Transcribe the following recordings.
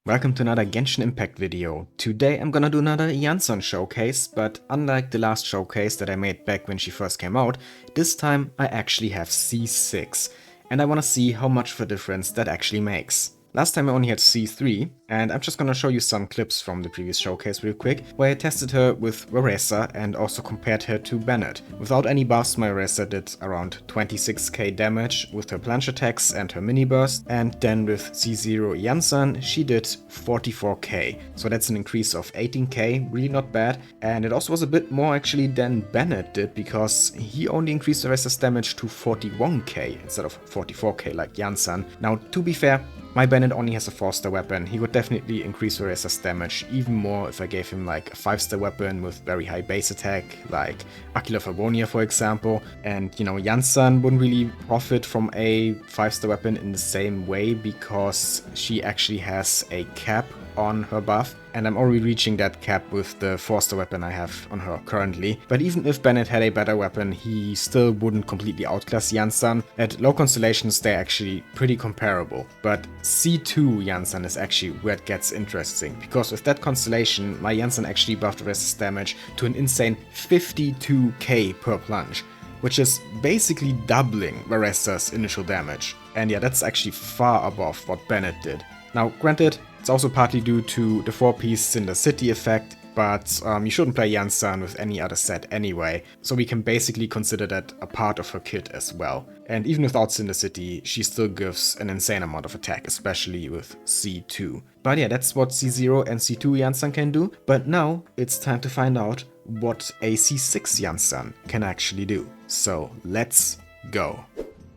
Welcome to another Genshin Impact video. Today I'm gonna do another Iansan showcase, but unlike the last showcase that I made back when she first came out, this time I actually have C6, and I wanna see how much of a difference that actually makes. Last time I only had C3, and I'm just gonna show you some clips from the previous showcase real quick, where I tested her with Veresa and also compared her to Bennett. Without any buffs, my Veresa did around 26k damage with her plunge attacks and her mini burst, and then with C0 Iansan, she did 44k. So that's an increase of 18k, really not bad, and it also was a bit more actually than Bennett did, because he only increased Veresa's damage to 41k instead of 44k like Iansan. Now, to be fair, my Bennett only has a 4-star weapon. He would definitely increase Veresa's damage even more if I gave him like a 5-star weapon with very high base attack, like Aquila Favonia for example. And you know, Iansan wouldn't really profit from a 5-star weapon in the same way because she actually has a cap on her buff, and I'm already reaching that cap with the 4-star weapon I have on her currently. But even if Bennett had a better weapon, he still wouldn't completely outclass Iansan. At low constellations they're actually pretty comparable. But C2 Iansan is actually where it gets interesting, because with that constellation my Iansan actually buffed Veresa's damage to an insane 52k per plunge, which is basically doubling Veresa's initial damage. And yeah, that's actually far above what Bennett did. Now granted, it's also partly due to the 4-piece Cinder City effect, but you shouldn't play Iansan with any other set anyway, so we can basically consider that a part of her kit as well. And even without Cinder City, she still gives an insane amount of attack, especially with C2. But yeah, that's what C0 and C2 Iansan can do, but now it's time to find out what a C6 Iansan can actually do. So let's go.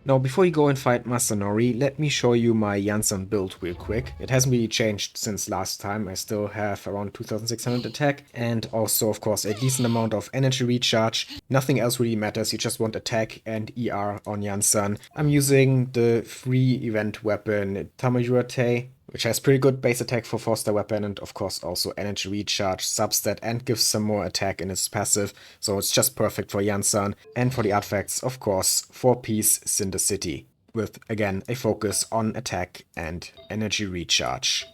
Now, before you go and fight Masanori, let me show you my Iansan build real quick. It hasn't really changed since last time. I still have around 2600 attack and also, of course, a decent amount of energy recharge. Nothing else really matters, you just want attack and ER on Iansan. I'm using the free event weapon Tamayurate, which has pretty good base attack for 4-star weapon and of course also energy recharge, substat, and gives some more attack in its passive, so it's just perfect for Iansan. And for the artifacts, of course, 4-piece Cinder City, with again a focus on attack and energy recharge.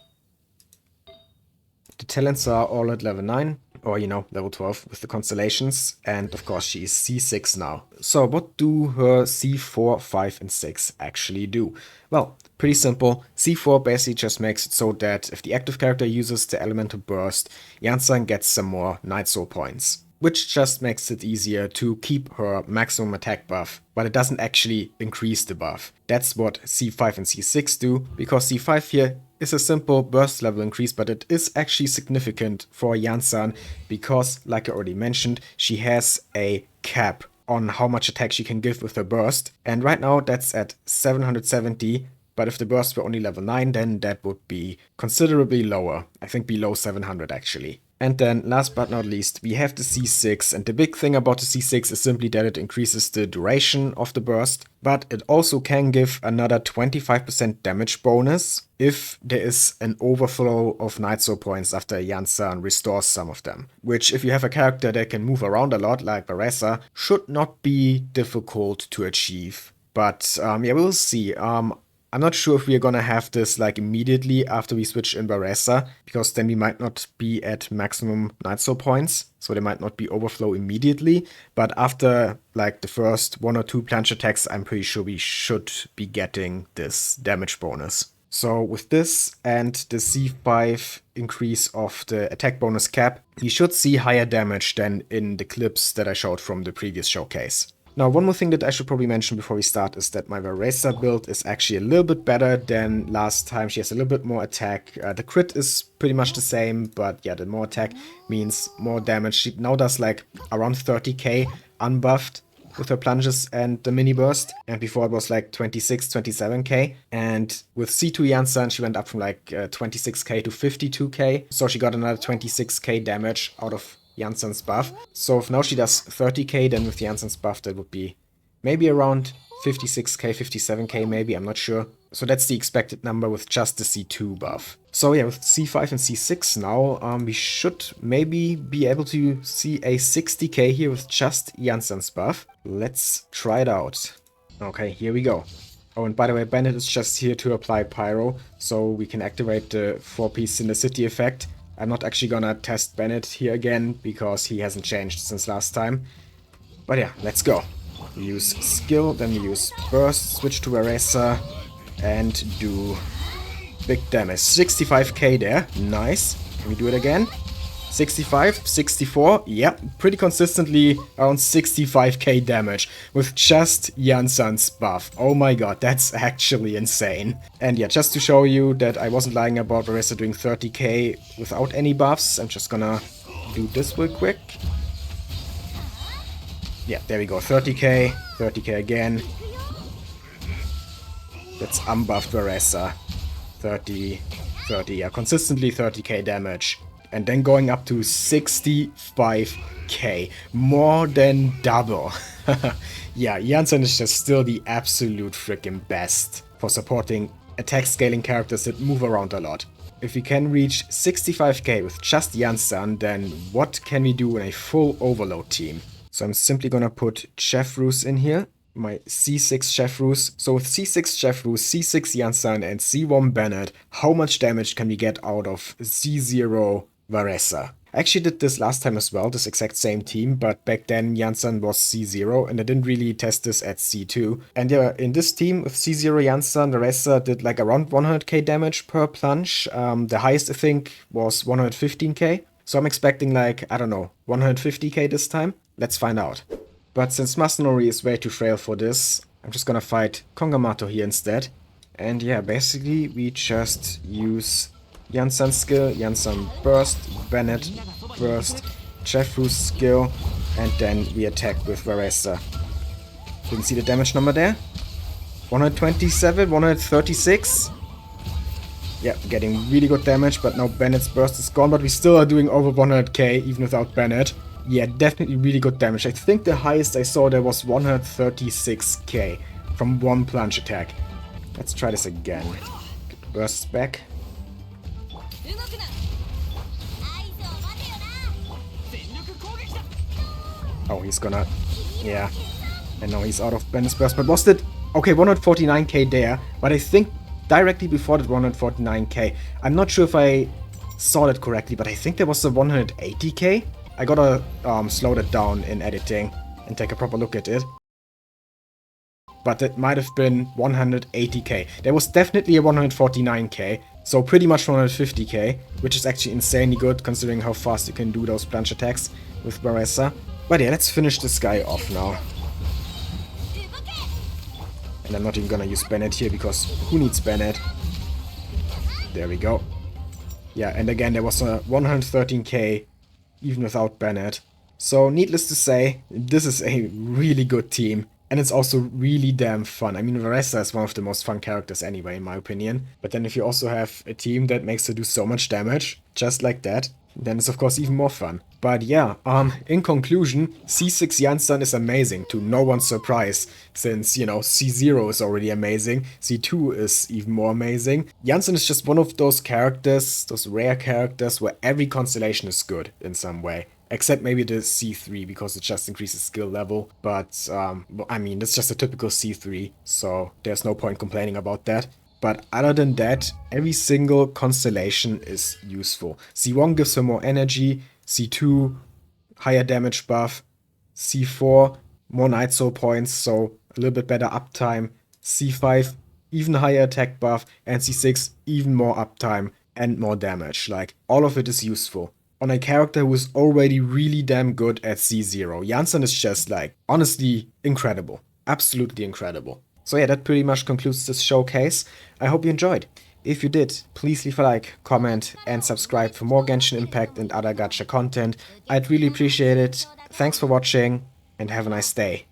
The talents are all at level 9, or you know, level 12 with the constellations, and of course she is C6 now. So what do her C4, 5 and 6 actually do? Well, pretty simple. C4 basically just makes it so that if the active character uses the elemental burst, Iansan gets some more Night Soul points, which just makes it easier to keep her maximum attack buff, but it doesn't actually increase the buff. That's what C5 and C6 do, because C5 here is a simple burst level increase, but it is actually significant for Iansan because, like I already mentioned, she has a cap on how much attack she can give with her burst, and right now that's at 770, but if the burst were only level 9, then that would be considerably lower, I think below 700 actually. And then, last but not least, we have the C6, and the big thing about the C6 is simply that it increases the duration of the burst, but it also can give another 25% damage bonus if there is an overflow of Night Soul points after Iansan restores some of them. Which, if you have a character that can move around a lot, like Veresa, should not be difficult to achieve. But yeah, we'll see. I'm not sure if we're gonna have this like immediately after we switch in Veresa, because then we might not be at maximum Night Soul points, so there might not be overflow immediately, but after like the first 1 or 2 plunge attacks, I'm pretty sure we should be getting this damage bonus. So with this and the C5 increase of the attack bonus cap, we should see higher damage than in the clips that I showed from the previous showcase. Now, one more thing that I should probably mention before we start is that my Veresa build is actually a little bit better than last time. She has a little bit more attack. The crit is pretty much the same, but yeah, the more attack means more damage. She now does like around 30k unbuffed with her plunges and the mini burst, and before it was like 27k, and with C2 Iansan she went up from like 26k to 52k, so she got another 26k damage out of Iansan's buff. So if now she does 30k, then with Iansan's buff that would be maybe around 56k, 57k maybe, I'm not sure. So that's the expected number with just the C2 buff. So yeah, with C5 and C6 now, we should maybe be able to see a 60k here with just Iansan's buff. Let's try it out. Okay, here we go. Oh, and by the way, Bennett is just here to apply Pyro, so we can activate the 4-piece Synchronicity effect. I'm not actually gonna test Bennett here again, because he hasn't changed since last time. But yeah, let's go. We use skill, then we use burst, switch to Eraser, and do big damage. 65k there, nice. Can we do it again? 65, 64, yeah, pretty consistently around 65k damage with just Iansan's buff. Oh my god, that's actually insane. And yeah, just to show you that I wasn't lying about Marissa doing 30k without any buffs, I'm just gonna do this real quick. Yeah, there we go, 30k, 30k again. That's unbuffed Marissa. 30, 30, yeah, consistently 30k damage. And then going up to 65k. More than double. Yeah, Iansan is just still the absolute freaking best for supporting attack scaling characters that move around a lot. If we can reach 65k with just Iansan, then what can we do in a full overload team? So I'm simply gonna put Chefrus in here. My C6 Chefrus. So with C6 Chefrus, C6 Iansan, and C1 Bennett, how much damage can we get out of C0 Varesa? I actually did this last time as well, this exact same team, but back then Iansan was C0 and I didn't really test this at C2. And yeah, in this team with C0 Iansan, Varesa did like around 100k damage per plunge. The highest I think was 115k. So I'm expecting like, I don't know, 150k this time. Let's find out. But since Masanori is way too frail for this, I'm just gonna fight Kongamato here instead. And yeah, basically we just use Iansan skill, Iansan burst, Bennett burst, Chefrus skill, and then we attack with Varesa. Didn't see the damage number there? 127, 136? Yeah, getting really good damage, but now Bennett's burst is gone, but we still are doing over 100k even without Bennett. Yeah, definitely really good damage. I think the highest I saw there was 136k from one plunge attack. Let's try this again. Get the bursts back. Oh, he's gonna... yeah. And now he's out of Bennett's burst. But was it... okay, 149k there. But I think directly before that 149k. I'm not sure if I saw that correctly, but I think there was a 180k. I gotta slow that down in editing and take a proper look at it. But it might have been 180k. There was definitely a 149k, so pretty much 150k, which is actually insanely good considering how fast you can do those plunge attacks with Varesa. But yeah, let's finish this guy off now. And I'm not even gonna use Bennett here because who needs Bennett? There we go. Yeah, and again there was a 113k even without Bennett. So needless to say, this is a really good team. And it's also really damn fun. I mean, Varesa is one of the most fun characters anyway, in my opinion. But then if you also have a team that makes her do so much damage, just like that, then it's of course even more fun. But yeah, in conclusion, C6 Iansan is amazing, to no one's surprise, since, you know, C0 is already amazing, C2 is even more amazing. Iansan is just one of those characters, those rare characters, where every constellation is good in some way. Except maybe the C3, because it just increases skill level. But, I mean, that's just a typical C3, so there's no point complaining about that. But other than that, every single constellation is useful. C1 gives her more energy, C2, higher damage buff, C4, more Night Soul points, so a little bit better uptime, C5, even higher attack buff, and C6, even more uptime and more damage. Like, all of it is useful on a character who is already really damn good at C0. Iansan is just like, honestly, incredible. Absolutely incredible. So yeah, that pretty much concludes this showcase. I hope you enjoyed. If you did, please leave a like, comment, and subscribe for more Genshin Impact and other gacha content. I'd really appreciate it. Thanks for watching, and have a nice day.